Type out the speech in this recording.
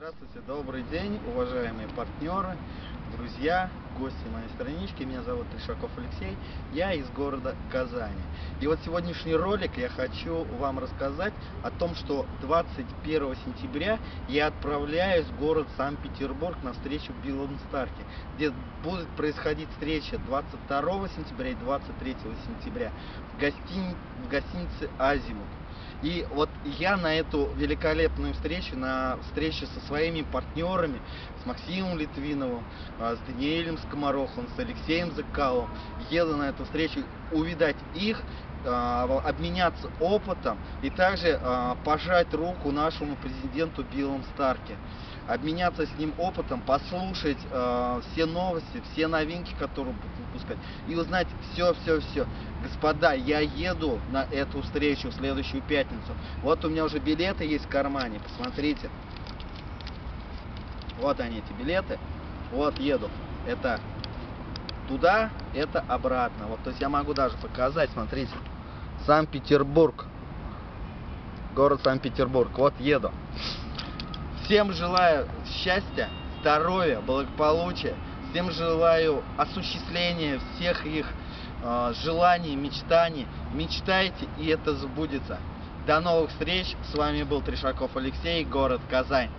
Здравствуйте, добрый день, уважаемые партнеры, друзья, гости моей странички. Меня зовут Тришаков Алексей, я из города Казани. И вот сегодняшний ролик я хочу вам рассказать о том, что 21 сентября я отправляюсь в город Санкт-Петербург на встречу в Белом Старке, где будет происходить встреча 22 сентября и 23 сентября в гостинице «Азимут». И вот я на эту великолепную встречу, на встречу со своими партнерами, с Максимом Литвиновым, с Даниэлем Скомороховым, с Алексеем Зыкаловым, еду на эту встречу увидать их, обменяться опытом и также пожать руку нашему президенту в Белом Старке, обменяться с ним опытом, послушать все новости, все новинки, которые будут выпускать, и узнать все. Господа, я еду на эту встречу в следующую пятницу. Вот у меня уже билеты есть в кармане, посмотрите. Вот они, эти билеты. Вот еду. Это туда, это обратно. Вот, то есть я могу даже показать, смотрите. Санкт-Петербург. Город Санкт-Петербург. Вот еду. Всем желаю счастья, здоровья, благополучия. Всем желаю осуществления всех их желаний, мечтаний. Мечтайте, и это сбудется. До новых встреч. С вами был Тришаков Алексей, город Казань.